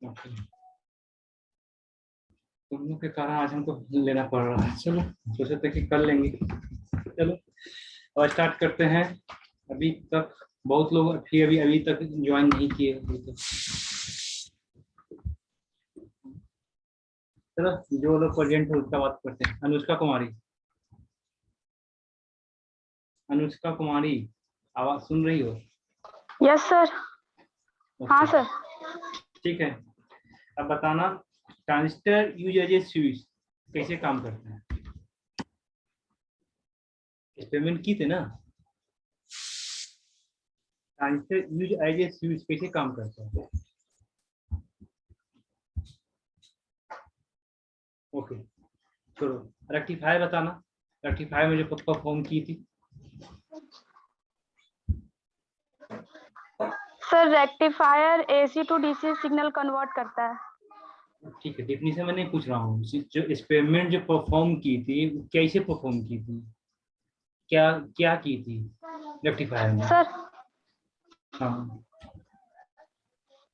Okay, तुम लोग के कारण आज हमको लेना पड़ रहा है। चलो, सोचे थे कि कर लेंगे। चलो और स्टार्ट करते हैं। अभी तक बहुत लोग अभी तक ज्वाइन नहीं किए अभी तक। चलो, जो लोग प्रेजेंट है उसका बात करते हैं। अनुष्का कुमारी, अनुष्का कुमारी, आवाज सुन रही हो? Yes sir. हाँ सर। ठीक है, अब बताना transistor use as a switch कैसे काम करते हैं। एक्सपेरिमेंट की थे ना, transistor use as a switch कैसे काम करता है। ओके, चलो रेक्टिफायर बताना, रेक्टिफायर में जो परफॉर्म की थी। Sir rectifier AC to DC signal convert करता है। ठीक है, डेफिनेशन मैं नहीं पूछ रहा हूँ, जो एक्सपेरिमेंट जो परफॉर्म की थी वो कैसे परफॉर्म की थी, क्या क्या की थी रेक्टिफायर में। सर हाँ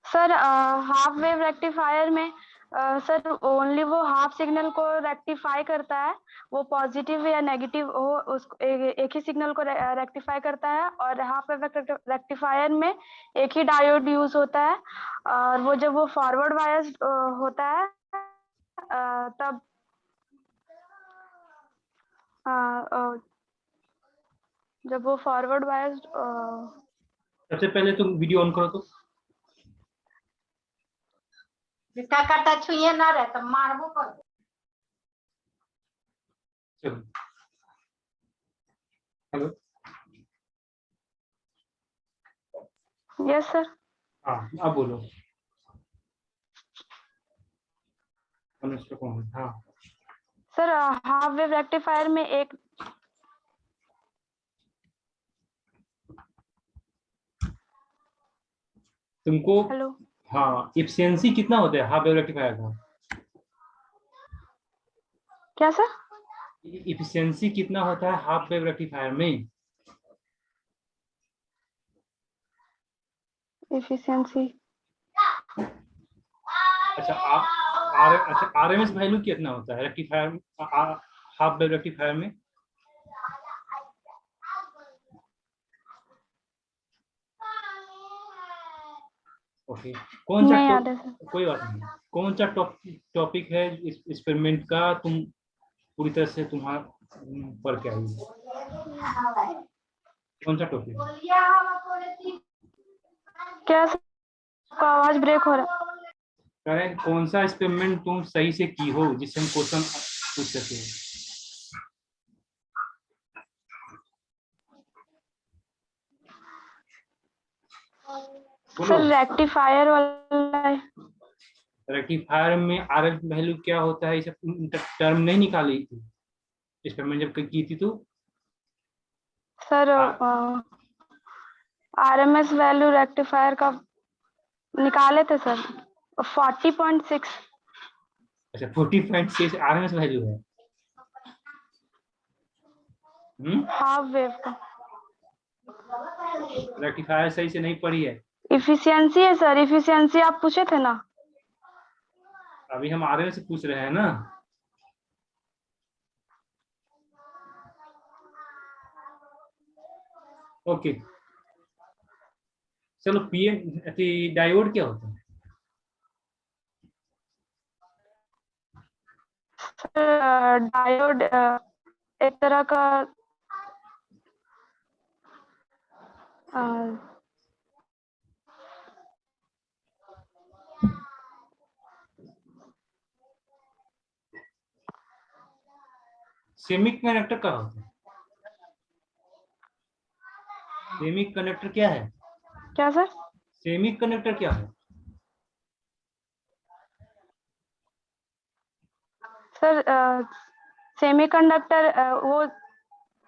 सर हाफ वेव रेक्टिफायर में सर ओनली वो हाफ सिग्नल को रेक्टिफाई करता है, वो पॉजिटिव या नेगेटिव हो उस एक ही सिग्नल को रेक्टिफाई करता है। और हाफ वेव रेक्टिफायर में एक ही डायोड यूज होता है। और वो जब वो फॉरवर्ड बायस्ड होता है तब जब वो फॉरवर्ड बायस्ड सबसे पहले तुम वीडियो ऑन करो तो। काटा छुए ना रहे तो मारबो कर। चलो, हेलो। Yes sir. हाँ अब बोलो। अनुष्का कौन? हाँ सर हाफ वेव रेक्टिफायर में एक तुमको, हेलो हाँ एफिशिएंसी कितना होता है हाफ वेव रेक्टिफायर का? क्या सर? एफिशिएंसी कितना होता है हाफ वेव रेक्टिफायर में? एफिशिएंसी अच्छा अच्छा आरएमएस वैल्यू कितना होता है रेक्टिफायर, हाफ वेव रेक्टिफायर में? ओके, कौन सा नहीं याद है सर। कोई बात नहीं, कौन सा टॉपिक है इस एक्सपेरिमेंट का तुम पूरी तरह से तुम्हारा पर क्या है, कौन सा टॉपिक? क्या सर? आपका आवाज ब्रेक हो रहा है। कह रहे हैं कौन सा एक्सपेरिमेंट तुम सही से की हो जिससे हम क्वेश्चन पूछ सके। सर रेक्टिफायर वाला है। रेक्टिफायर में आरएफ वैल्यू क्या होता है, ये सब टर्म नहीं निकाली थी एक्सपेरिमेंट जब की थी तो? सर आरएमएस वैल्यू रेक्टिफायर का निकाले थे सर 40.6। अच्छा 40.6 आरएमएस वैल्यू है। हाफ वेव का रेक्टिफायर सही से नहीं पढ़ी है। इफिशियंसी है सर, इफिशियंसी आप पूछे थे ना। अभी हम आरएमएस से पूछ रहे हैं ना। ओके, चलो पीएन डायोड क्या होता है? सर डायोड एक तरह का सेमीकंडक्टर क्या होता है? सेमीकंडक्टर क्या है? क्या सर? सेमीकंडक्टर क्या है? सर सेमीकंडक्टर वो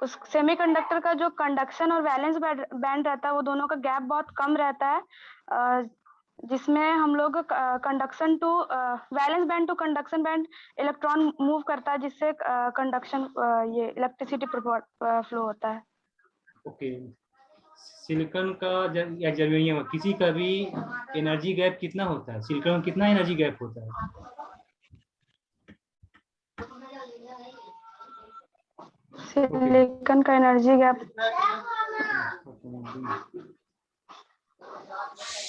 उस सेमीकंडक्टर का जो कंडक्शन और वैलेंस बैंड रहता है वो दोनों का गैप बहुत कम रहता है, जिसमें हम लोग conduction to valence band to conduction band electron move करता है, जिससे कंडक्शन ये इलेक्ट्रिसिटी फ्लो होता है। ओके, सिलिकॉन का या जर्मेनियम किसी का भी एनर्जी गैप कितना होता है? सिलिकॉन में कितना एनर्जी गैप होता है? सिलिकॉन का एनर्जी गैप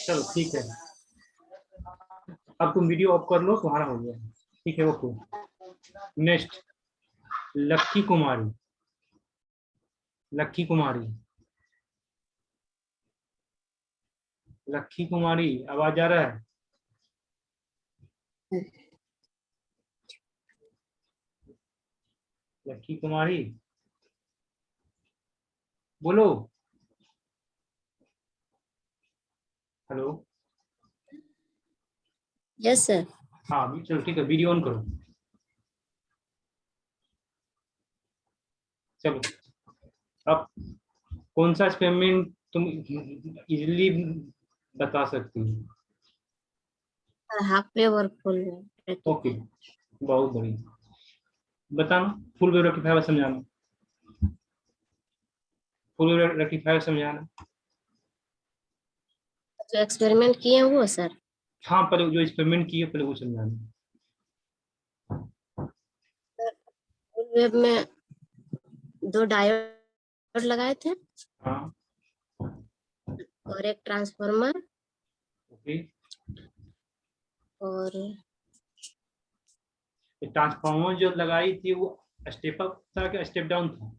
चलो ठीक है, अब तुम वीडियो ऑफ कर लो, तुम्हारा हो गया। ठीक है, ओके। नेक्स्ट, लक्की कुमारी। लक्की कुमारी, लक्की कुमारी, आवाज आ रहा है? लक्की कुमारी बोलो। हेलो। Yes sir. हाँ चलो ठीक है, वीडियो ऑन करो। चलो, अब कौन सा एक्सपेरिमेंट तुम इजीली बता सकती हो? हाफ वेव और फुल वेव। ओके, बहुत बढ़िया। बताना, फुल वेव रेक्टिफायर समझाना, फुल वेव रेक्टिफायर समझाना। जो एक्सपेरिमेंट किए हैं वो सर। हाँ, पहले जो एक्सपेरिमेंट किए पहले वो समझाना। फुल वेव में 2 डायोड लगाए थे हाँ और एक ट्रांसफार्मर ओके। और ट्रांसफार्मर जो लगाई थी वो स्टेप अप था कि स्टेप डाउन था?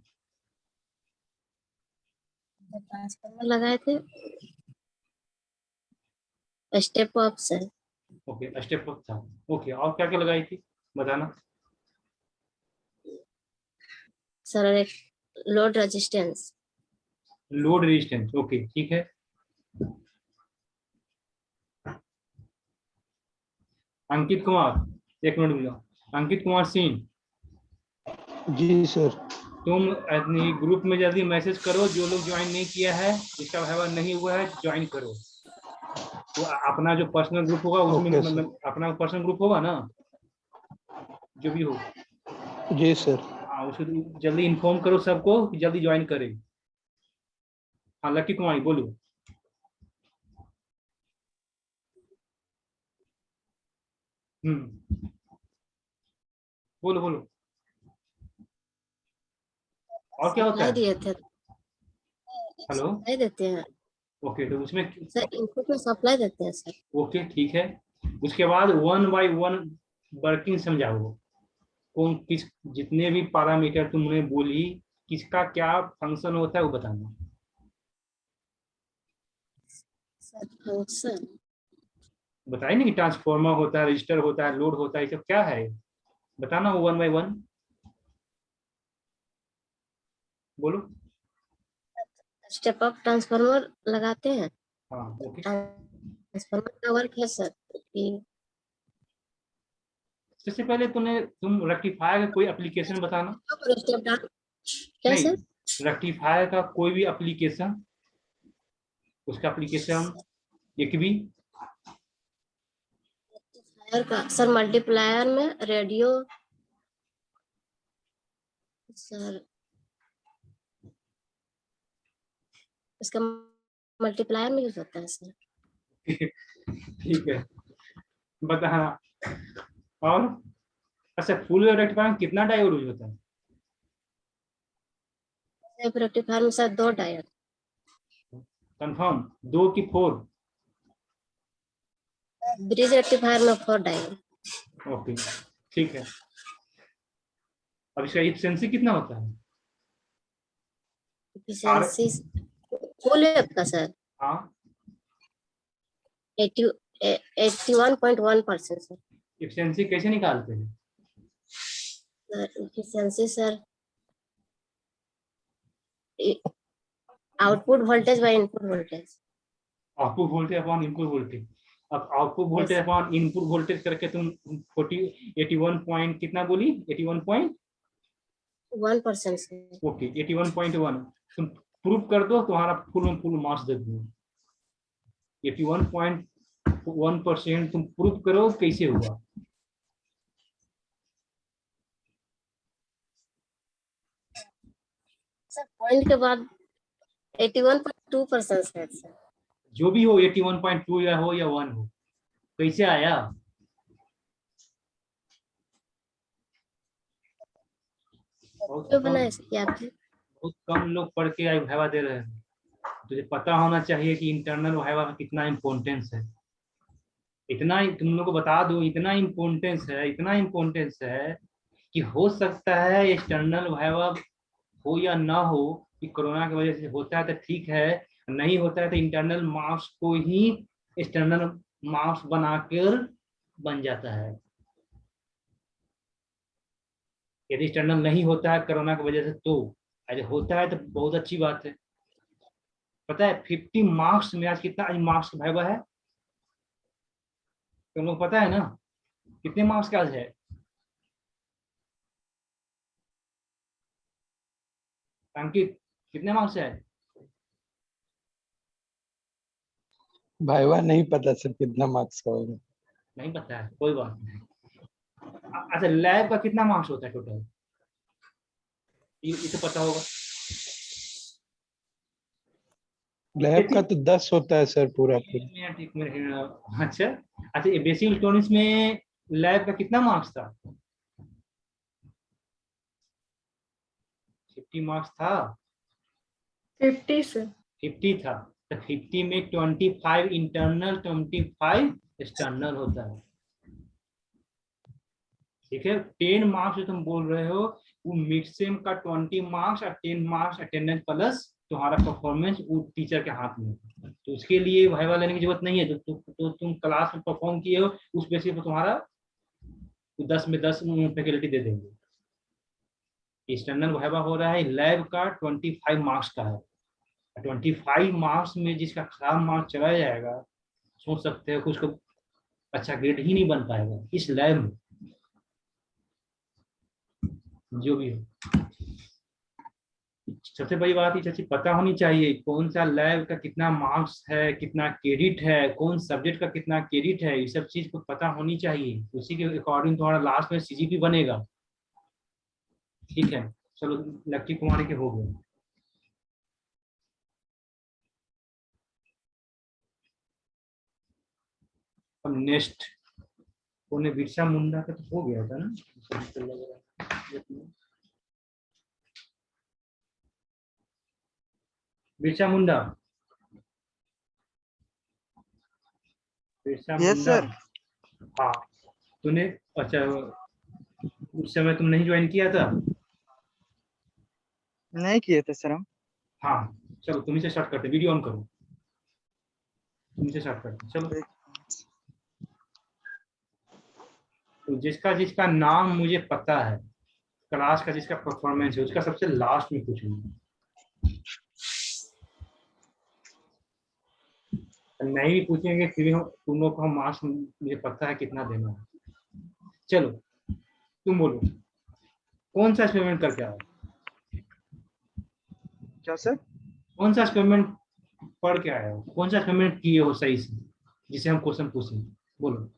ट्रांसफार्मर लगाए थे step up sir. Okay, step up था। ओके, और क्या क्या लगाई थी बताना। सर और एक load resistance. Load resistance, okay ठीक है। अंकित कुमार, एक मिनट मिला। अंकित कुमार सिंह, जी सर। तुम अपनी ग्रुप में जल्दी मैसेज करो, जो लोग ज्वाइन नहीं किया है, जिसका वाइवा नहीं हुआ है ज्वाइन करो। तो अपना जो पर्सनल ग्रुप होगा उसमें ओके सर। अपना पर्सनल ग्रुप होगा ना, जो भी हो, जी सर। हाँ उसको जल्दी इन्फॉर्म करो सबको कि जल्दी ज्वाइन करे। हाँ लकी कुमारी बोलो। बोलो बोलो, और क्या होता सप्लाई है? दिए थे। हेलो। सप्लाई देते हैं ओके, तो उसमें सर, इनपुट में सप्लाई देते हैं सर। ओके ठीक है। उसके बाद 1 बाय 1 वर्किंग समझाओ। कौन किस, जितने भी पैरामीटर तुमने बोली, किसका क्या फंक्शन होता है वो बताना। सर फंक्शन बताइए ना कि ट्रांसफार्मर होता है, रजिस्टर होता है, लोड होता है, ये सब क्या है बताना, 1 बाय 1 बोलो। स्टेप अप ट्रांसफार्मर लगाते हैं। हाँ ओके। ट्रांसफार्मर का वर्क है सर कि सबसे पहले तुम रेक्टिफायर का कोई एप्लीकेशन बताना। स्टेप डाउन क्या नहीं, सर? रेक्टिफायर का कोई भी एप्लीकेशन, उसका एप्लीकेशन एक भी। रेक्टिफायर का सर मल्टीप्लायर में रेडियो सर, इसका मल्टीप्लायर में यूज होता है सर। ठीक है, बताना। और अच्छा, फुल वेव रेक्टिफायर में कितना डायोड यूज होता है? रेक्टिफायर में सर 2 डायोड। कंफर्म, 2 की 4? ब्रिज रेक्टिफायर में 4 डायोड। ओके ठीक है। अब इसका एफिशिएंसी कितना होता है? आर, एफिशिएंसी फुल वेव का सर हाँ 81.1% सर। एफिशिएंसी कैसे निकालते हैं? Efficiency sir output voltage by input voltage. Output voltage upon input voltage. अब output voltage Yes. Upon input voltage करके तुम 81 पॉइंट कितना बोली? 81 पॉइंट 1% सर। ओके, 81.1 तुम प्रूव कर दो, तुम्हारा फुल मार्क्स दे दूंगा। 81.1% तुम प्रूव करो, कैसे होगा? सर पॉइंट के बाद 81 2% है सर। जो भी हो 81.2 या हो या 1 हो, कैसे आया? जो बना है सर याद है। बहुत कम लोग पढ़ के वाइवा दे रहे हैं। तुझे पता होना चाहिए कि इंटरनल वाइवा का कितना इम्पोर्टेंस है। इतना तुम लोग को बता दूं, इतना इम्पोर्टेंस है, इतना इम्पोर्टेंस है कि हो सकता है एक्सटर्नल वाइवा हो या ना हो, कि कोरोना की वजह से होता है तो ठीक है, नहीं होता है तो इंटरनल मार्क्स को ही एक्सटर्नल मार्क्स बनाकर बन जाता है। यदि एक्सटर्नल नहीं होता है कोरोना की वजह से तो, यदि होता है तो बहुत अच्छी बात है। पता है 50 मार्क्स में आज कितना आज मार्क्स का वाइवा है? तुम लोग पता है ना कितने मार्क्स का आज है? अंकित कितने मार्क्स है? भाईवा नहीं पता सर कितना मार्क्स का होगा। नहीं पता है, कोई बात नहीं। अच्छा, लैब का कितना मार्क्स होता है टोटल? ये तो पता होगा। लैब का तो 10 होता है सर पूरा पूरा। एक मिनट। अच्छा अच्छा, ये बेसिक इलेक्ट्रॉनिक्स में लैब का कितना मार्क्स था? 50 मार्क्स था? 50 सर। 50 था तो 50 में 25 इंटरनल, 25 एक्सटर्नल होता है। ठीक है, 10 मार्क्स जो तुम बोल रहे हो वो मिड सेम का 20 मार्क्स और 10 मार्क्स अटेंडेंस प्लस तुम्हारा परफॉर्मेंस वो टीचर के हाथ में। तो उसके लिए वाइवा लेने की जरूरत नहीं है। तो तुम क्लास में परफॉर्म किए हो उस बेसिस पर तुम्हारा 10 में 10 फैकल्टी दे देंगे। एक्सटर्नल वाइवा हो रहा है लैब का 25 मार्क्स का है। 25 मार्क्स में जिसका खराब मार्क्स चला जाएगा, सोच सकते हो कि उसको अच्छा ग्रेड ही नहीं बन पाएगा इस लैब में। जो भी हो, सबसे बड़ी बात ये चाची पता होनी चाहिए कौन सा लैब का कितना मार्क्स है, कितना क्रेडिट है, कौन सब्जेक्ट का कितना क्रेडिट है, ये सब चीज को पता होनी चाहिए। उसी के अकॉर्डिंग तुम्हारा लास्ट में सीजीपी बनेगा। ठीक है, चलो लक्की कुमारी के हो गए। अब नेक्स्ट उन्हें बिरसा मुंडा का तो हो गया था ना। बिरसा मुंडा, बिरसा यस मुंडा। सर। हाँ, तूने अच्छा उस समय तुम नहीं ज्वाइन किया था? नहीं किए थे सर हम। हाँ, चलो तुम्ही से स्टार्ट करते, वीडियो ऑन करो, तुमसे स्टार्ट करते चलो। तो जिसका जिसका नाम मुझे पता है, क्लास का जिसका परफॉर्मेंस है, उसका सबसे लास्ट में पूछूंगा। नहीं भी पूछेंगे फिर भी तुम लोग को हम मार्क्स मुझे पता है कितना देना है। चलो तुम बोलो कौन सा एक्सपेरिमेंट करके आओ? क्या सर? कौन सा एक्सपेरिमेंट पढ़ के आए हो? कौन सा एक्सपेरिमेंट किए हो सही से जिसे हम क्वेश्चन पूछेंगे? बोलो।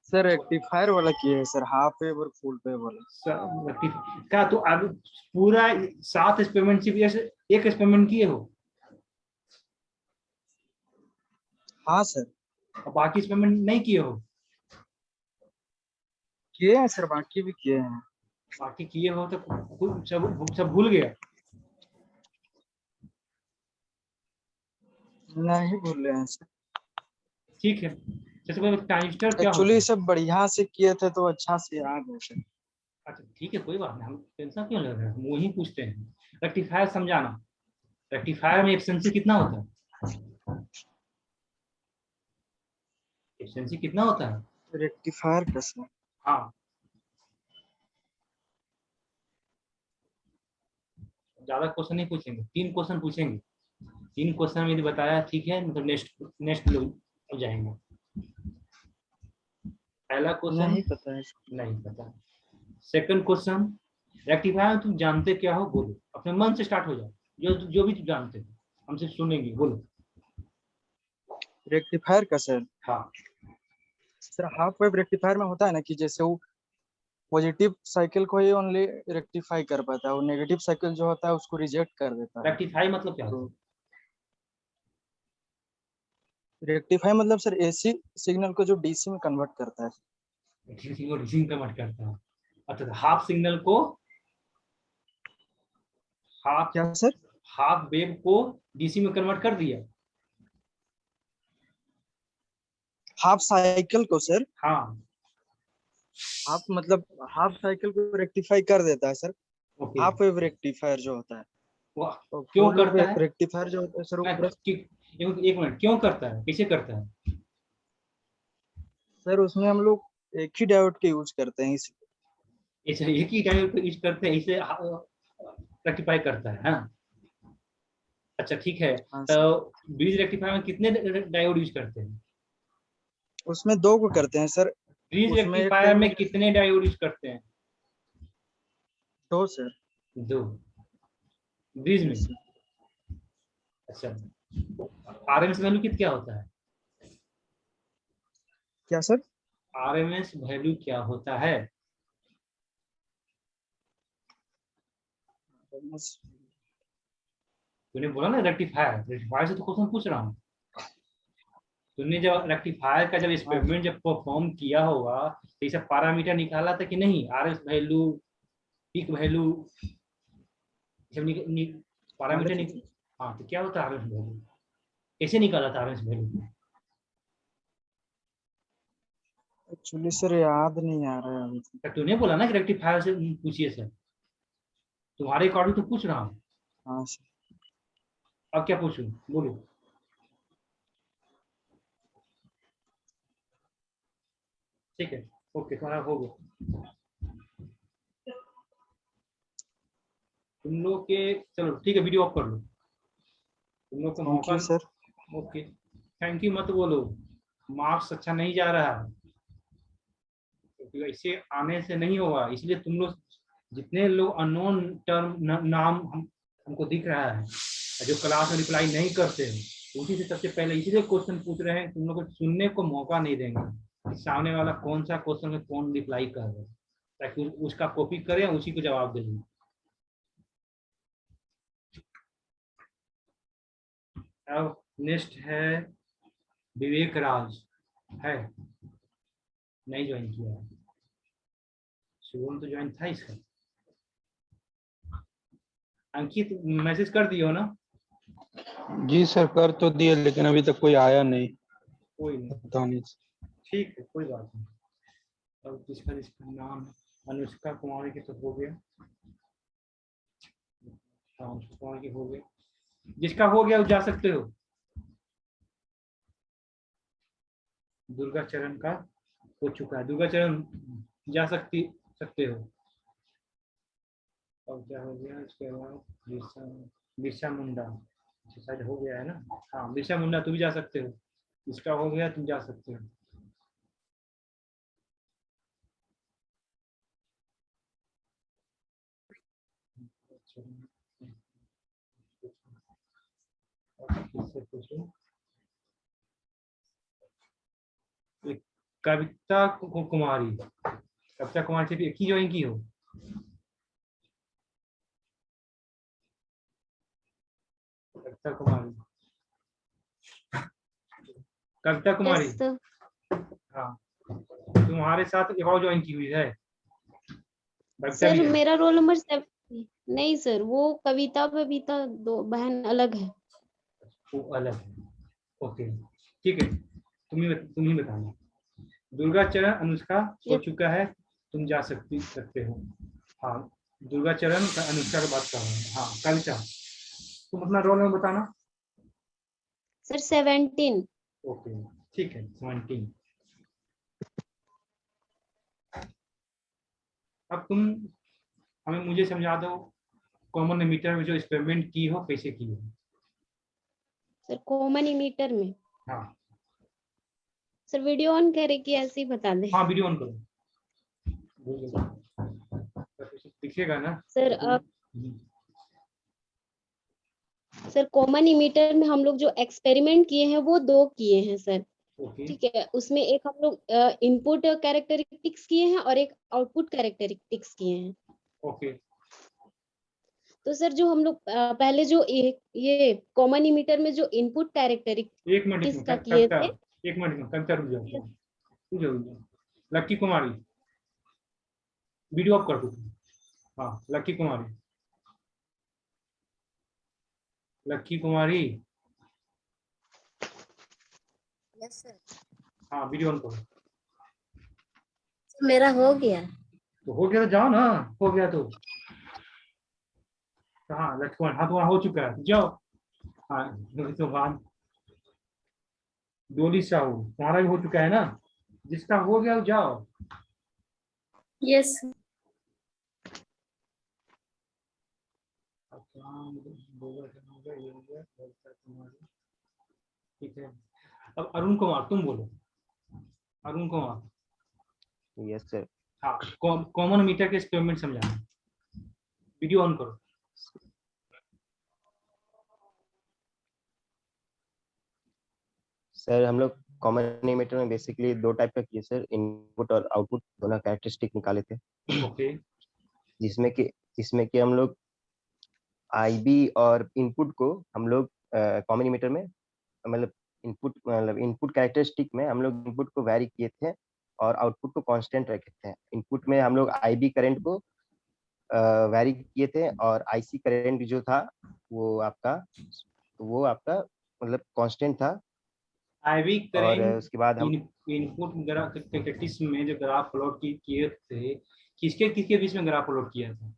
सर रेक्टिफायर वाला किए है सर, हाफ वेव और फुल वेव वाला। क्या तो अब पूरा 7 एक्सपेरिमेंट सिर्फ एक एक्सपेरिमेंट किए हो? हाँ सर और बाकी एक्सपेरिमेंट नहीं किए हो? किए हैं सर, बाकी भी किए हैं। बाकी किए हो तो सब भूल गया? नहीं भूल रहे हैं सर। ठीक है, जैसे पहले ट्रांजिस्टर क्या होता एक्चुअली है? सब बढ़िया से किए थे तो अच्छा से याद है सर। अच्छा ठीक है, कोई बात नहीं, हम टेंशन क्यों ले रहे हैं, हम वही पूछते हैं। रेक्टिफायर समझाना, रेक्टिफायर में एफिशिएंसी कितना होता है? एफिशिएंसी कितना होता है? रेक्टिफायर का सर हाँ, ज्यादा क्वेश्चन नहीं पूछेंगे, 3 क्वेश्चन पूछेंगे। 3 क्वेश्चन में यदि बताया ठीक है, मतलब नेक्स्ट नेक्स्ट लोग हो जाएंगे। पहला क्वेश्चन नहीं पता है सर। नहीं पता। सेकंड क्वेश्चन, रेक्टिफायर तुम जानते क्या हो? बोलो, अपने मन से स्टार्ट हो जाओ, जो जो भी तुम जानते हो हम सिर्फ सुनेंगे, बोलो। रेक्टिफायर का सर, हाँ सर हाफ वेव रेक्टिफायर में होता है ना कि जैसे वो पॉजिटिव साइकिल को ही ओनली रेक्टिफाई कर पाता है, वो नेगेटिव साइकिल जो होता है उसको रिजेक्ट कर देता है। रेक्टिफाई मतलब क्या तो होता रेक्टिफाई मतलब सर एसी सिग्नल को जो डीसी में कन्वर्ट करता है। डीसी को डीसी में कन्वर्ट करता है। अच्छा, हाफ सिग्नल को हाफ क्या सर? हाफ वेव को डीसी में कन्वर्ट कर दिया। हाफ साइकिल को सर, हाँ हाफ मतलब हाफ साइकिल को रेक्टिफाई कर देता है sir. Okay. Half wave rectifier जो होता है, वाह, तो क्यों फुल करता है? रेक्टिफायर जो होता है सर वो मैं पूरा। एक मिनट, क्यों करता है, कैसे करता है? सर उसमें हम लोग एक ही डायोड के यूज करते हैं इस। ऐसे एक ही डायोड को यूज करते हैं, इसे रेक्टिफाई करता है। हाँ अच्छा ठीक है। हाँ तो सर, ब्रिज रेक्टिफायर में कितने डायोड यूज करते हैं? उसमें दो को करते हैं सर। ब्रिज उसमें एक रेक्टिफायर में डायोड, कितने डायोड यूज करते हैं? दो सर। दो ब्रिज में। Yes sir. अच्छा, आरएमएस वैल्यू कितना क्या होता है? क्या सर? आरएमएस वैल्यू क्या होता है? तूने बोला ना रेक्टिफायर, रेक्टिफायर से तो क्वेश्चन पूछ रहा हूँ। तूने जब रेक्टिफायर का जब एक्सपेरिमेंट जब परफॉर्म किया होगा तो ये सब पैरामीटर निकाला था कि नहीं? आरएस वैल्यू, पीक वैल्यू, जब पैरामीटर हाँ, तो क्या होता है आरएस वैल्यू? कैसे निकाला था आरएस वैल्यू? एक्चुअली सर याद नहीं आ रहा है अभी तो। तो तूने बोला ना कि रेक्टिफायर से पूछिए सर, तुम्हारे अकॉर्डिंग तो पूछ रहा हूँ। हाँ सर। अब क्या पूछूं, बोलो। ठीक है, ओके, तुम्हारा हो गया। तुम लोग के, चलो ठीक है, वीडियो ऑफ कर लो। तुम लोग को थैंक मौका। You sir. Okay, thank you मत बोलो, मार्क्स अच्छा नहीं जा रहा है, क्योंकि ऐसे आने से नहीं होगा। इसलिए तुम लोग, जितने लोग अननोन टर्म नाम हमको दिख रहा है, जो क्लास में रिप्लाई नहीं करते हैं, उसी से सबसे पहले इसलिए क्वेश्चन पूछ रहे हैं। तुम लोग को सुनने को मौका नहीं देंगे कि सामने वाला कौन सा क्वेश्चन में कौन रिप्लाई कर रहा है, ताकि उसका कॉपी करें, उसी को जवाब दे दें। अब नेक्स्ट है विवेक राज, है नहीं ज्वाइन किया है। शुभम तो ज्वाइन था इसका। अंकित मैसेज कर दियो ना? जी सर कर तो दिए, लेकिन अभी तक कोई आया नहीं, कोई नहीं, पता नहीं। ठीक है, कोई बात नहीं। अब जिसका नाम है अनुष्का कुमारी की तो हो गया। हाँ, अनुष्का कुमारी की हो गया। जिसका हो गया वो जा सकते हो। दुर्गा चरण का हो चुका है, दुर्गा चरण जा सकते हो। और क्या हो गया इसके बाद? बिरसा मुंडा, शायद हो गया है ना? हाँ, बिरसा मुंडा तू भी जा सकते हो। इसका हो गया, तुम जा सकते हो। किससे पूछूं? कविता कुमारी, कविता कुमारी सिर्फ एक ही ज्वाइन की हो? कविता कुमारी, कविता कुमारी। Yes sir. हाँ, तुम्हारे साथ एक और ज्वाइन की हुई है, कविता सर भी है। मेरा रोल नंबर 7। नहीं सर, वो कविता बबीता दो बहन अलग है। वो अलग है, ओके ठीक है। तुम ही बताना। दुर्गा चरण अनुष्का हो यस चुका है, तुम जा सकते हो। हाँ, दुर्गा चरण अनुष्का की बात कर रहे हैं। हाँ, कविता, तुम अपना रोल नंबर बताना। सर 17। ओके ठीक है, 17। अब तुम मुझे समझा दो, कॉमन एमिटर में जो एक्सपेरिमेंट की हो कैसे की हो। सर कॉमन इमीटर में हाँ सर वीडियो ऑन करे कि ऐसे ही बता दे? हाँ, वीडियो ऑन करो, दिखेगा ना? सर हम्म, सर कॉमन इमीटर में हम लोग जो एक्सपेरिमेंट किए हैं वो दो किए हैं सर। ओके ठीक है, उसमें एक हम लोग इनपुट कैरेक्टरिस्टिक्स किए हैं और एक आउटपुट कैरेक्टरिस्टिक्स किए हैं। ओके। तो सर जो हम लोग पहले जो ये कॉमन इमीटर में जो इनपुट कैरेक्टरिस्टिक एक मिनट किसका किए थे? एक मिनट कविता रुक जाओ, रुक जाओ। लक्की कुमारी, वीडियो ऑफ कर दो। हाँ लक्की कुमारी, लक्की कुमारी, यस सर। हाँ वीडियो ऑन करो। मेरा हो गया। तो हो गया तो जाओ ना, हो गया तो हाँ लक्की कुमारी, हाँ तुम्हारा हो चुका है, जाओ। हाँ तो हाँ डोली साहू तुम्हारा भी हो चुका है ना, जिसका हो गया वो जाओ। यस। ठीक है, अब अरुण कुमार तुम बोलो। Arun Kumar, yes sir. हाँ कॉमन मीटर के एक्सपेरिमेंट समझाना, वीडियो ऑन करो। सर हम लोग कॉमन इमीटर में बेसिकली दो टाइप का किए सर, इनपुट और आउटपुट दोनों कैरेक्टरिस्टिक निकाले थे। ओके जिसमें कि हम लोग आईबी और इनपुट को हम लोग कॉमन इमीटर में मतलब इनपुट कैरेक्टरिस्टिक में हम लोग इनपुट को वैरी किए थे और आउटपुट को कांस्टेंट रखे थे। इनपुट में हम लोग आईबी करंट को वैरी किए थे और आईसी करंट जो था वो आपका मतलब कांस्टेंट था। आईवी और करेंट उसके बाद हम इनपुट कैरेक्टरिस्टिक्स में जो ग्राफ प्लॉट किए थे, किसके किसके बीच में ग्राफ प्लॉट किया था?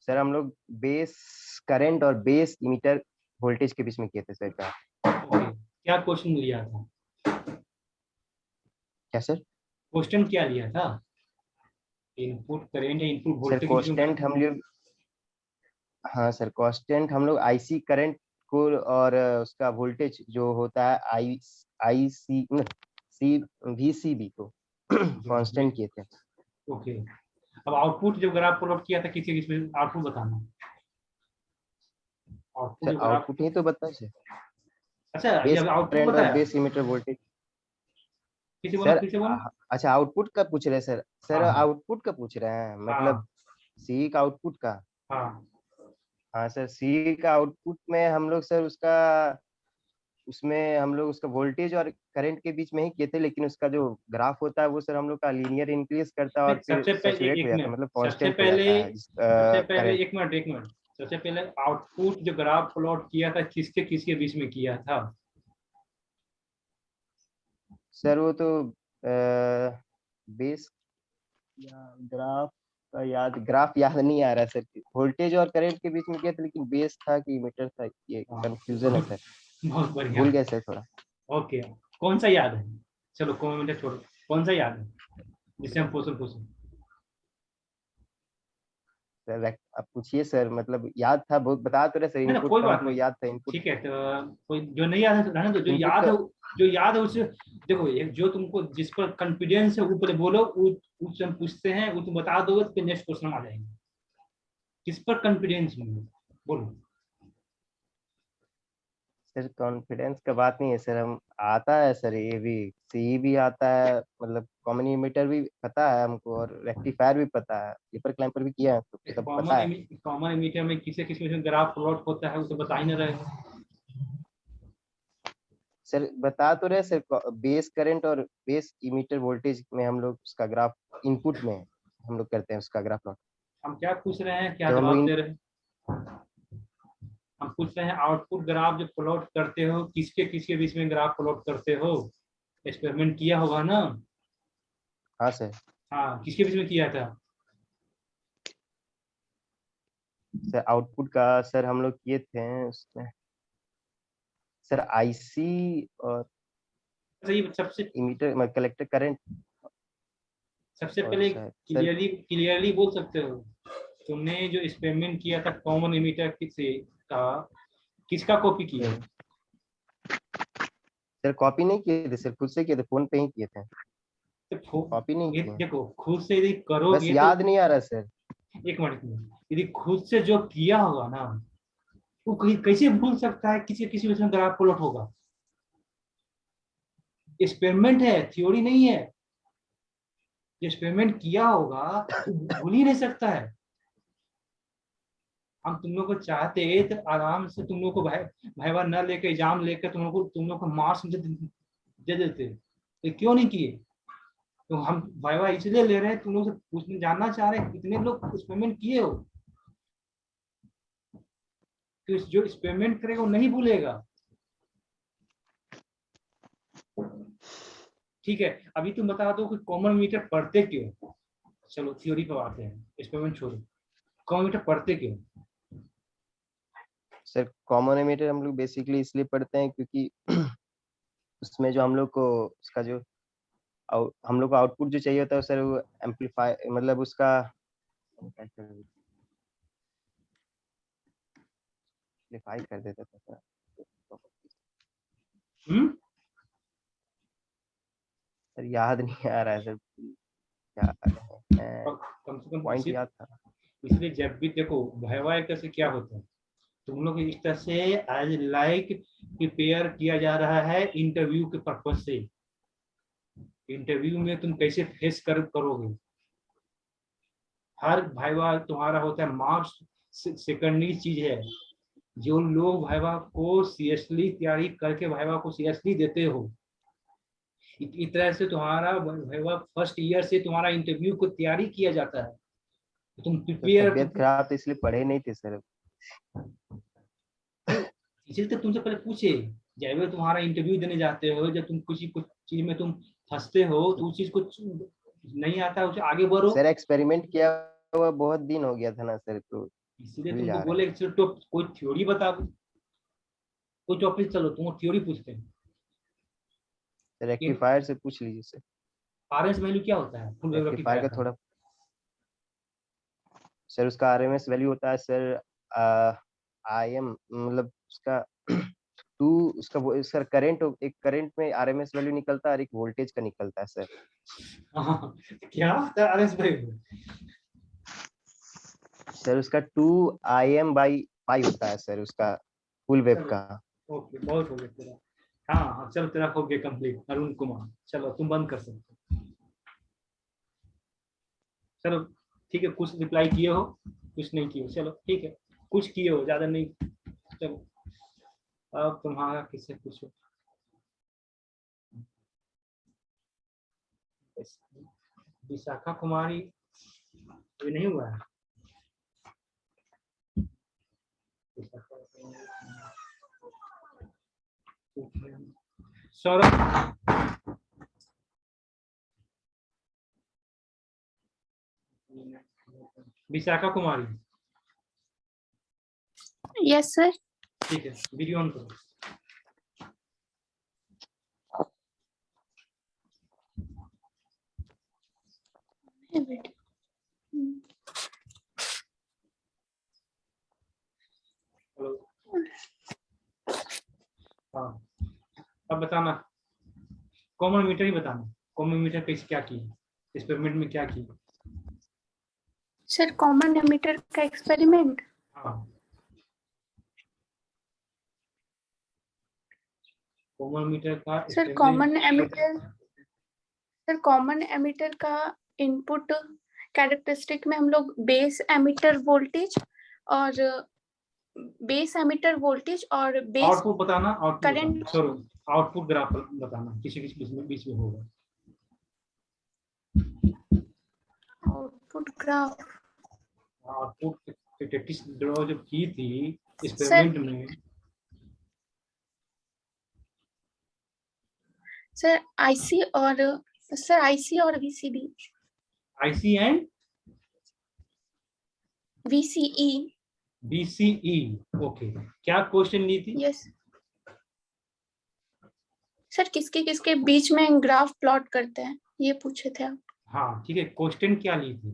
सर हम लोग बेस करंट और बेस इमीटर वोल्टेज के बीच में किए थे सर। ओके, क्या क्वेश्चन लिया था? क्या सर? क्वेश्चन क्या लिया था? इनपुट करंट या इनपुट सर वोल्टेज? कांस्टेंट हम लोग, हाँ सर कांस्टेंट हम लोग आईसी करंट को और उसका वोल्टेज जो होता है आई सी वीसीबी को कांस्टेंट किए थे। ओके, अब आउटपुट जो ग्राफ प्लॉट किया था किसके बीच में, आउटपुट बताना। आउटपुट सर जो ग्राफ, आउटपुट ही तो बताया सर, अच्छा ये बेस आउटपुट करंट और बताया, बेस इमीटर वोल्टेज। किसी बोला सर किसी बोला? अच्छा आउटपुट का पूछ रहे हैं सर? सर हाँ आउटपुट का पूछ रहे हैं, मतलब सी का आउटपुट का। हाँ हाँ सर सी का आउटपुट में हम लोग सर उसमें हम लोग उसका वोल्टेज और करंट के बीच में ही किए थे, लेकिन उसका जो ग्राफ होता है वो सर हम लोग का लीनियर इंक्रीज करता है और फिर सबसे पहले सैचुरेट हो एक जाता है, मिनट, मतलब सबसे कांस्टेंट हो पहले जाता है सबसे पहले करंट। एक मिनट, सबसे पहले आउटपुट जो ग्राफ प्लॉट किया था किसके किसके बीच में किया था? सर वो तो बेस या ग्राफ याद नहीं आ रहा है सर। वोल्टेज और करंट के बीच में किया था, लेकिन बेस था कि मीटर था, ये कंफ्यूजन है सर। बहुत बढ़िया, भूल गए सर थोड़ा। ओके। कौन सा याद है? चलो कमेंट छोड़ो, कौन सा याद है जिससे हम पूछो। सर आप पूछिए सर, मतलब याद था बहुत, बता तो रहे सर। नहीं ना, इनपुट कोई का बात हमको नहीं, याद था। इनपुट ठीक है। तो कोई जो नहीं याद है रहने दो, इनपुट का जो याद है उसे देखो। एक जो तुमको जिस पर कॉन्फिडेंस है वो पहले बोलो, उससे हम पूछते हैं, वो तुम बता दो तो नेक्स्ट क्वेश्चन आ जाएंगे। किस पर कॉन्फिडेंस में बोलो? सर कॉन्फिडेंस का बात नहीं है सर, हम आता है सर, ये भी सी भी आता है, मतलब कॉमन इमीटर भी पता है हमको और रेक्टिफायर भी पता है, पेपर क्लैंपर भी किया है तो सब पता है। कॉमन इमीटर में किसे किसी में ग्राफ प्लॉट होता है वो तो बता ही ना रहे। सर बता तो रहे सर, बेस करंट और बेस इमीटर वोल्टेज में हम लोग उसका ग्राफ इनपुट में हम लोग करते हैं उसका ग्राफ प्लॉट। हम क्या पूछ रहे हैं, क्या जब हम जवाब लोग दे रहे हैं? हम पूछ रहे हैं आउटपुट ग्राफ जो प्लॉट करते हो किसके किसके बीच में ग्राफ प्लॉट करते हो? एक्सपेरिमेंट किया होगा ना? हाँ सर। हाँ, किसके बीच में किया था? सर आउटपुट का सर हम लोग किए थे उसमें सर आईसी और सही, सबसे इमीटर कलेक्टर करंट। सबसे और पहले सर क्लियरली बोल सकते हो, तुमने जो एक्सपेरिमेंट किया था कॉमन इमीटर से का, किसका कॉपी किया? सर कॉपी नहीं किए थे सर, खुद से किए थे, फोन पे ही किए थे, तो कॉपी नहीं ये किए। देखो, खुद से यदि बस करोगे याद तो नहीं आ रहा सर। एक मिनट में, यदि खुद से जो किया होगा ना, वो कैसे भूल सकता है किसी किसी में ग्राफ प्लॉट होगा? एक्सपेरिमेंट है, थ्योरी नहीं है। एक्सपेरिमेंट किया होगा तो भूल ही नहीं सकता है। हम तुम लोग को चाहते तो आराम से तुम लोग को भाईवा न लेके एग्जाम लेकर तुम लोग को मार्क्स दे देते, तो क्यों नहीं किए? तो हम भाईवा इसलिए ले रहे हैं, तुम लोग से पूछने जानना चाह रहे हैं कितने लोग एक्सपेरिमेंट किए हो, तो जो एक्सपेरिमेंट करेगा वो नहीं भूलेगा। ठीक है, अभी तुम बता दो कि कॉमन मीटर पढ़ते क्यों? चलो थ्योरी पर आते हैं, एक्सपेरिमेंट छोड़ो, कॉमन मीटर पढ़ते क्यों? सर कॉमन एमिटर हम लोग बेसिकली इसलिए पढ़ते हैं क्योंकि उसमें जो हम लोग को उसका जो हम लोग को आउटपुट जो चाहिए होता है सर, वो एम्पलीफाई मतलब उसका एम्पलीफाई कर देता था सर। सर याद नहीं आ रहा है सर, क्या कम से कम पॉइंट याद था। इसलिए जब भी देखो भाईवा एक तरह से क्या होता है, तुम लोग एक तरह से एज लाइक प्रिपेयर किया जा रहा है इंटरव्यू के पर्पज से। इंटरव्यू में तुम कैसे फेस करोगे, हर भाईवा तुम्हारा होता है मार्क्स सेकेंडरी चीज है। जो लोग भाईवा को सीरियसली तैयारी करके भाईवा को सीरियसली देते हो, इस तरह से तुम्हारा भाईवा फर्स्ट ईयर से तुम्हारा इंटरव्यू को तैयारी किया जाता है, तुम प्रिपेयर। तबीयत खराब तो इसलिए पढ़े नहीं थे सर। इसलिए तो तुमसे पहले पूछे, जब भी तुम्हारा इंटरव्यू देने जाते हो, जब तुम कुछ चीज में तुम फंसते हो तो उस चीज को नहीं आता है, उसे आगे बढ़ो। सर एक्सपेरिमेंट किया हुआ बहुत दिन हो गया था ना सर, तो इसीलिए तुमको बोले तो कोई थ्योरी बता दो, कोई टॉपिक, चलो तुम थ्योरी पूछते हैं। रेक्टिफायर से पूछ लीजिए सर। आरएस वैल्यू क्या होता है फुल वेव रेक्टिफायर रेक्टिफायर का का? थोड़ा सर उसका आरएमएस वैल्यू होता है सर आईएम, मतलब उसका टू उसका वो सर करंट, एक करंट में आरएमएस वैल्यू निकलता है और एक वोल्टेज का निकलता है सर। क्या होता है आरएस वैल्यू? सर उसका 2 IM/π होता है सर उसका फुल वेव का। ओके, बहुत हो गया तेरा। हाँ हाँ चलो, तेरा हो गया कंप्लीट अरुण कुमार, चलो तुम बंद कर सकते हो। चलो ठीक है, कुछ रिप्लाई किए हो, कुछ नहीं किए हो, चलो ठीक है, कुछ किए हो ज्यादा नहीं। चलो अब तुम्हारा किससे पूछो। विशाखा कुमारी ये नहीं हुआ है? सौरभ, विशाखा कुमारी, यस सर। ठीक है, वीडियो ऑन करो। हेलो, हाँ अब बताना, कॉमन मीटर ही बताना, कॉमन मीटर कैसे क्या की, एक्सपेरिमेंट में क्या की? सर कॉमन एमिटर का एक्सपेरिमेंट। हाँ कॉमन मीटर का सर कॉमन एमिटर का इनपुट कैरेक्टरिस्टिक में हम लोग बेस एमिटर वोल्टेज और बेस आउटपुट बताना, आउटपुट करंट। बताना, आउटपुट ग्राफ बताना, किसी बीच में होगा output graph. Output statistics draw जब की थी एक्सपेरिमेंट में। सर आईसी और VCB. IC and VCE. BCE, okay. क्या क्वेश्चन ली थी? यस सर, किसके बीच में ग्राफ प्लॉट करते हैं ये पूछे थे आप। हाँ ठीक है, क्वेश्चन क्या ली थी?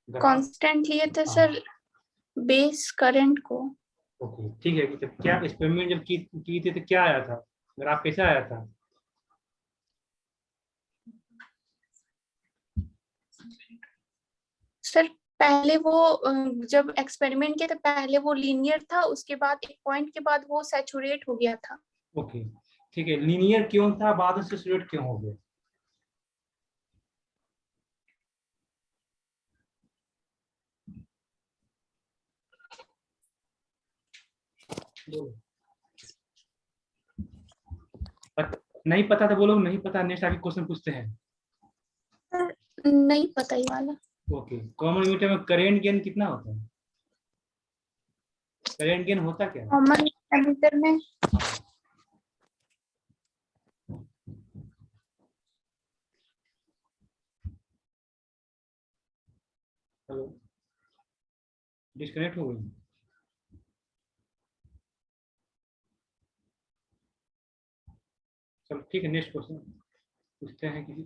कांस्टेंट लिए थे सर बेस करंट को। ओके ठीक है, तो क्या एक्सपेरिमेंट जब की थी तो क्या आया था, ग्राफ कैसा आया था? सर पहले वो जब एक्सपेरिमेंट किया था पहले वो लीनियर था, उसके बाद एक पॉइंट के बाद वो सैचुरेट हो गया था। ओके ठीक है, लीनियर क्यों था, बाद में सैचुरेट क्यों हो गया? बोलो। नहीं पता तो बोलो नहीं पता, नेक्स्ट आगे क्वेश्चन पूछते हैं। नहीं पता ये वाला। ओके, कॉमन एमिटर में करेंट गेन कितना होता है? करेंट गेन होता क्या है? कॉमन एमिटर में हेलो, डिस्कनेक्ट हो गई। चलो ठीक है, नेक्स्ट क्वेश्चन पूछते हैं, किसी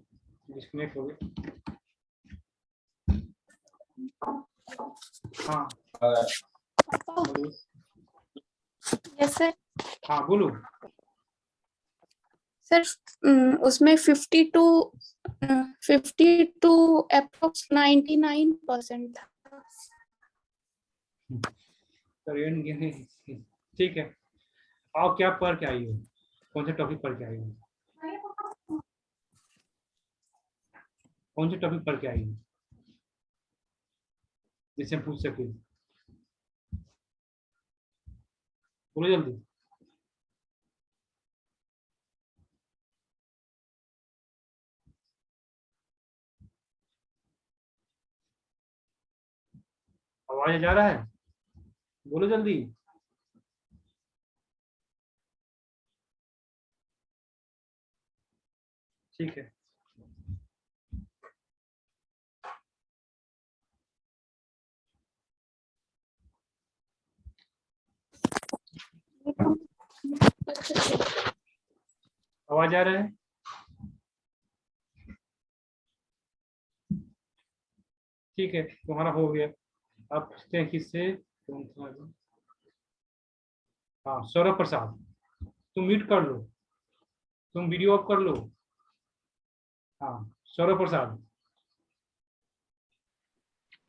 डिस्कनेक्ट हो गए। हाँ बोलो। Yes sir. हाँ बोलो। सर उसमें 52 अप्रोक्स 99% था। करेंट गेन, ठीक है। आओ, क्या पढ़ के आई हो? कौन से टॉपिक पढ़ के आई हो? कौन से टॉपिक पढ़ के आई हो जिससे पूछ सके? बोलो जल्दी। आवाज जा रहा है? बोलो जल्दी। ठीक है, आवाज आ रहा है? ठीक है, तुम्हारा हो गया। अब पूछते हैं किससे? हाँ, सौरभ प्रसाद, तुम म्यूट कर लो, तुम वीडियो ऑफ कर लो। हाँ, सौरभ प्रसाद।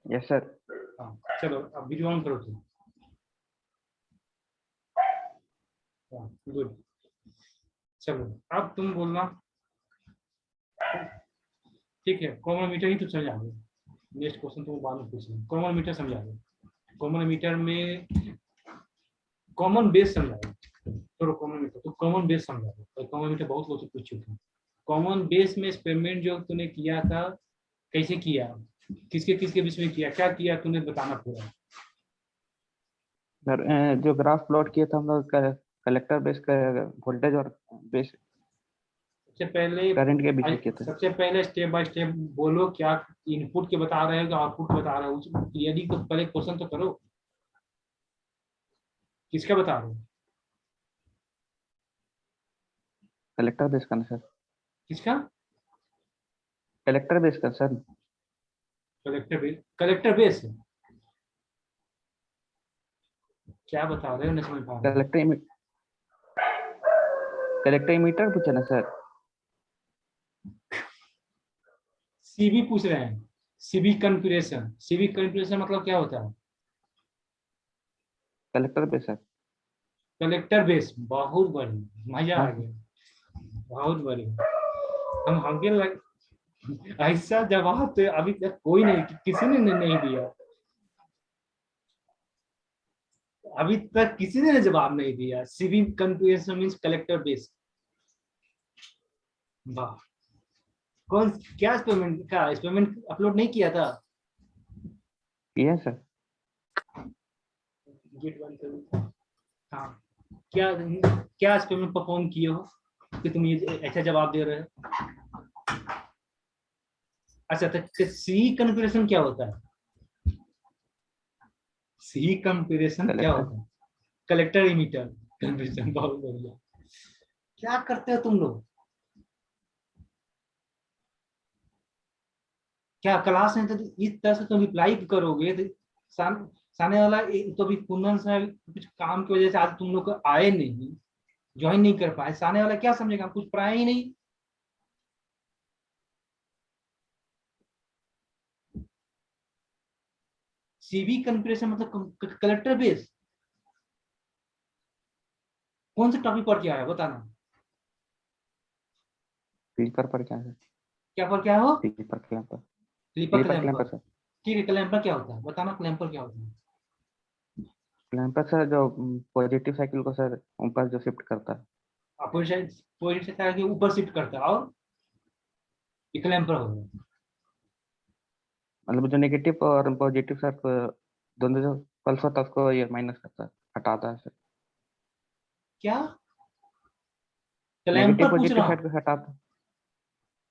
Yes sir. हाँ चलो, अब वीडियो ऑन करो तुम। हाँ गुड। चलो अब तुम बोलना। ठीक है, कॉमन मीटर ही तो समझा दो। नेक्स्ट क्वेश्चन तुम बाद में पूछना। कॉमन मीटर समझा दो। कॉमन मीटर में कॉमन बेस समझा दो। चलो कॉमन मीटर तो कॉमन बेस समझा दो, और कॉमन मीटर बहुत लोग से पूछ चुके हैं। कॉमन बेस में एक्सपेरिमेंट जो तूने किया था, कैसे किया, किसके किसके बीच में किया, क्या किया तूने, बताना पूरा। सर जो ग्राफ प्लॉट किया था हम लोग कलेक्टर बेस का वोल्टेज और बेस सबसे पहले करंट के बीच में किया था। सबसे पहले स्टेप बाय स्टेप बोलो, क्या इनपुट के बता रहे हो, आउटपुट बता रहे हो, यदि तो पहले क्वेश्चन तो करो, किसका बता रहे हो? कलेक्टर बेस का ना सर? किसका? कलेक्टर बेस का सर। कलेक्टर बेस क्या बता रहे हो, नहीं समझ पा रहे। कलेक्टर इमीटर पूछा ना सर? सीबी पूछ रहे हैं, सीबी कॉन्फ़िगरेशन। सीबी कॉन्फ़िगरेशन मतलब क्या होता है? Collector base sir. Collector base, बहुत बढ़िया, मजा आ गया, बहुत बढ़िया। हमके लग ऐसा जवाब तो अभी तक कोई नहीं, किसी ने नहीं दिया, अभी तक किसी ने जवाब नहीं दिया। CB configuration means collector base. वाह, कौन क्या एक्सपेरिमेंट अपलोड नहीं किया था? किया सर। गेट वन करो। हाँ, क्या क्या एक्सपेरिमेंट परफॉर्म किए हो कि तुम ये ऐसा जवाब दे रहे हो? अच्छा, तो सी कॉन्फ़िगरेशन क्या होता है? सी कॉन्फ़िगरेशन क्या होता है? Collector emitter configuration. बहुत बढ़िया, क्या करते हो तुम लोग? क्या क्लास में तो इस तरह से तुम रिप्लाई करोगे तो सामने वाला तो भी कुंदन से कुछ काम की वजह से आज तुम लोग आए नहीं, ज्वाइन नहीं कर पाए, सामने वाला क्या समझेगा, कुछ पढ़ाया ही नहीं। सीबी कॉन्फ़िगरेशन मतलब कलेक्टर बेस। कौन से टॉपिक पर क्या है बताना? क्लीपर पर क्या है? क्या पर क्या हो? Clipper clamper. Clipper clamper clamper. Sir. ठीक है, क्लैंपर क्या होता है बताना, क्लैंपर क्या होता है? क्लैंपर सर जो पॉजिटिव साइकिल को सर ऊपर जो शिफ्ट करता है। पोजिटिव के ऊपर शिफ्ट करता है और क्लैंपर हो गया। मतलब जो नेगेटिव और पॉजिटिव सर दोनों जो पल्स होता है उसको ये माइनस करता है, हटाता है सर। क्या नेगेटिव क्लैंपर पूछ पॉजिटिव रहा साइड हूँ, को हटाता है,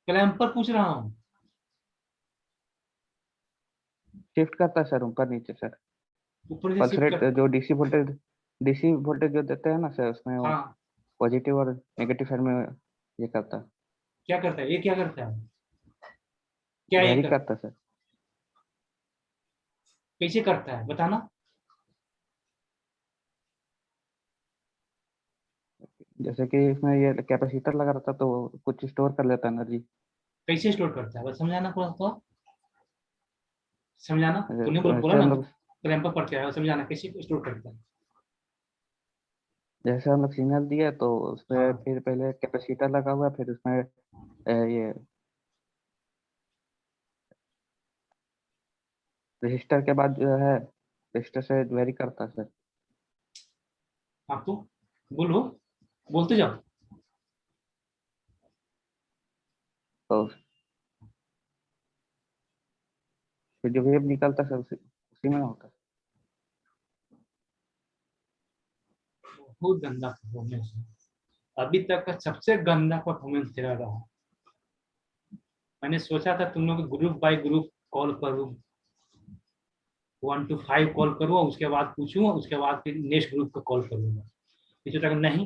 क्लैंपर पूछ रहा हूँ। शिफ्ट करता है सर ऊपर नीचे सर। ऊपर से पल्स शिफ्ट रेट कर। जो डीसी वोल्टेज जो देते हैं ना सर, उसमें वो हाँ पॉजिटिव और नेगेटिव साइड में ये करता है, क्या करता है ये, क्या करता है, क्या ये वेरी कर, करता है सर। कैसे करता है बताना। जैसे कि इसमें ये कैपेसिटर लगा रहता है तो वो कुछ स्टोर कर लेता है एनर्जी। कैसे स्टोर करता है बस समझाना पूरा तो, समझाना। तूने बोला जैसे ना हम लोग क्लैंपर पर क्या है, समझाना कैसे स्टोर करता है। जैसे हम लोग सिग्नल दिए तो उसमें हाँ फिर पहले कैपेसिटर लगा हुआ है, फिर उसमें ये रजिस्टर के बाद जो है रजिस्टर से वेरी करता है सर। आप तो बोलो, बोलते जाओ। तो फिर जो वेव निकलता है सर उसी में होता है। बहुत गंदा परफॉर्मेंस है, अभी तक का सबसे गंदा परफॉर्मेंस तेरा रहा। मैंने सोचा था तुम लोग ग्रुप बाय ग्रुप कॉल करूँ, 1 to 5 कॉल करूँ, उसके बाद पूछूँ, उसके बाद फिर नेक्स्ट ग्रुप को कॉल करूँगा। नहीं